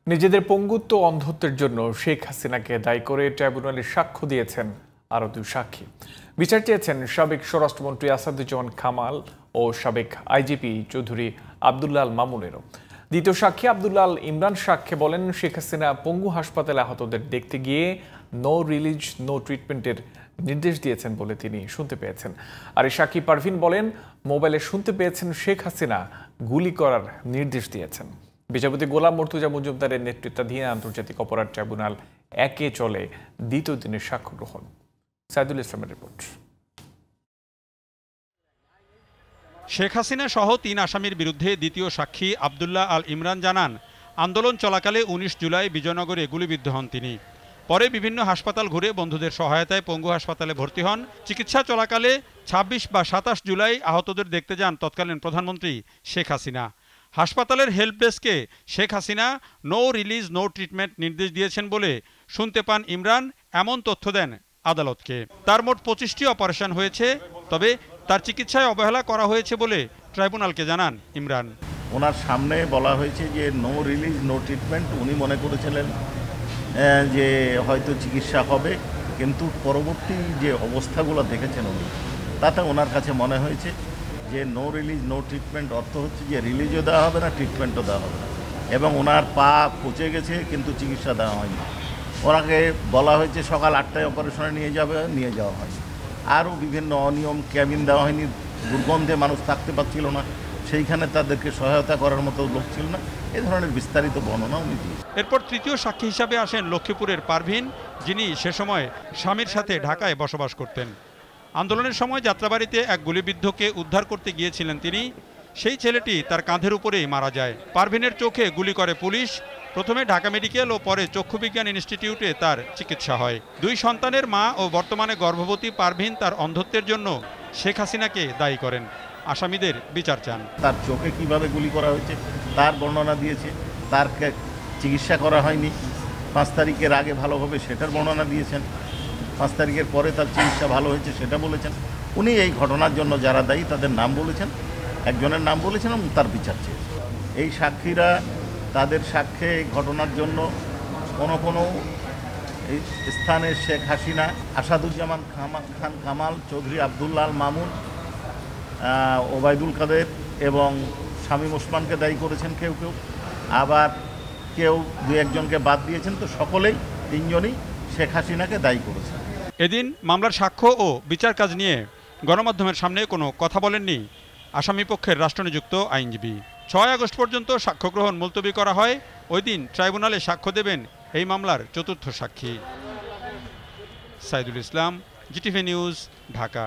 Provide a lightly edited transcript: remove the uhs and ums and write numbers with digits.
নিজেদের পঙ্গুত্ব ও অন্ধত্বের জন্য শেখ হাসিনাকে দায়ী করে ট্রাইব্যুনালে সাক্ষ্য দিয়েছেন আরও দুই সাক্ষী। বিচার চেয়েছেন সাবেক স্বরাষ্ট্রমন্ত্রী আসাদুজ্জামান কামাল ও সাবেক আইজিপি চৌধুরী আব্দুল্লাহ আল মামুনেরও। দ্বিতীয় সাক্ষী আব্দুল্লাহ আল ইমরান সাক্ষ্যে বলেন, শেখ হাসিনা পঙ্গু হাসপাতালে আহতদের দেখতে গিয়ে নো রিলিজ নো ট্রিটমেন্টের নির্দেশ দিয়েছেন বলে তিনি শুনতে পেয়েছেন। আর এই সাক্ষী পারভিন বলেন, মোবাইলে শুনতে পেয়েছেন শেখ হাসিনা গুলি করার নির্দেশ দিয়েছেন। বিচারপতি গোলাম মর্তুজা মজুমদারের নেতৃত্বাধীন আন্তর্জাতিক অপরাধ ট্রাইব্যুনাল একে চলে দ্বিতীয় দিনের সাক্ষ্য গ্রহণ। সাইদুল ইসলামের রিপোর্ট। শেখ হাসিনা সহ ৩ আসামির বিরুদ্ধে দ্বিতীয় সাক্ষী আব্দুল্লাহ আল ইমরান জানান, আন্দোলন চলাকালে ১৯ জুলাই বিজয়নগরে গুলিবিদ্ধ হন তিনি। পরে বিভিন্ন হাসপাতাল ঘুরে বন্ধুদের সহায়তায় পঙ্গু হাসপাতালে ভর্তি হন। চিকিৎসা চলাকালে ২৬ বা ২৭ জুলাই আহতদের দেখতে যান তৎকালীন প্রধানমন্ত্রী শেখ হাসিনা। হাসপাতালের হেল্প ডেস্কে Sheikh Hasina no release no treatment নির্দেশ দিয়েছেন বলে শুনতে পান ইমরান। এমন তথ্য দেন আদালতকে। তার মোট ২৫টি অপারেশন হয়েছে, তবে তার চিকিৎসায় অবহেলা করা হয়েছে বলে ট্রাইব্যুনালকে জানান ইমরান। ওনার সামনে বলা হয়েছে যে নো রিলিজ নো ট্রিটমেন্ট। উনি মনে করেছিলেন যে হয়তো চিকিৎসা হবে, কিন্তু পরবর্তী যে অবস্থাগুলো দেখেছেন উনি, তাতে ওনার কাছে মনে হয়েছে যে নো রিলিজ নো ট্রিটমেন্ট অর্থ হচ্ছে যে রিলিজও দেওয়া হবে না, ট্রিটমেন্টও দেওয়া হবে না, এবং ওনার পা পচে গেছে কিন্তু চিকিৎসা দেওয়া হয়নি। ওনাকে বলা হয়েছে সকাল ৮টায় অপারেশনে নিয়ে যাওয়া হয়নি। আরও বিভিন্ন অনিয়ম, ক্যাবিন দেওয়া হয়নি, দুর্গন্ধে মানুষ থাকতে পারছিল না, সেইখানে তাদেরকে সহায়তা করার মতো লোক ছিল না। এ ধরনের বিস্তারিত বর্ণনা উনি দিয়েছেন। এরপর তৃতীয় সাক্ষী হিসাবে আসেন লক্ষ্মীপুরের পারভিন, যিনি সে সময় স্বামীর সাথে ঢাকায় বসবাস করতেন। আন্দোলনের সময় যাত্রাবাড়িতে এক গুলিবিদ্ধকে উদ্ধার করতে গিয়েছিলেন তিনি। সেই ছেলেটি তার কাঁধের উপরেই মারা যায়। পারভিনের চোখে গুলি করে পুলিশ। প্রথমে ঢাকা মেডিকেল ও পরে চক্ষুবিজ্ঞান ইনস্টিটিউটে তার চিকিৎসা হয়। 2 সন্তানের মা ও বর্তমানে গর্ভবতী পারভিন তার অন্ধত্বের জন্য শেখ হাসিনাকে দায়ী করেন। আসামিদের বিচার চান। তার চোখে কিভাবে গুলি করা হয়েছে তার বর্ণনা দিয়েছে। তার চিকিৎসা করা হয়নি, 5 তারিখের আগে ভালো হবে সেটার বর্ণনা দিয়েছেন। 5 তারিখের পরে তার চিকিৎসা ভালো হয়েছে সেটা বলেছেন। উনি এই ঘটনার জন্য যারা দায়ী তাদের নাম বলেছেন, একজনের নাম বলেছেন এবং তার বিচার চেয়েছেন। এই সাক্ষীরা তাদের সাক্ষ্যে এই ঘটনার জন্য কোনো এই স্থানে শেখ হাসিনা, আসাদুজ্জামান খান কামাল, চৌধুরী আব্দুল্লাহ আল মামুন, ওবায়দুল কাদের এবং শামীম ওসমানকে দায়ী করেছেন কেউ কেউ, আবার কেউ 2-1জনকে বাদ দিয়েছেন। তো সকলেই 3জনই শেখ হাসিনাকে দায়ী করেছেন। এদিন মামলার সাক্ষ্য ও বিচার কাজ নিয়ে গণমাধ্যমের সামনে কোনো কথা বলেননি আসামি পক্ষের রাষ্ট্রনিযুক্ত আইনজীবী। 6 আগস্ট পর্যন্ত সাক্ষ্য গ্রহণ মুলতবি করা হয়। ওই দিন ট্রাইব্যুনালে সাক্ষ্য দেবেন এই মামলার চতুর্থ সাক্ষী। Saidul Islam, GTV news, Dhaka.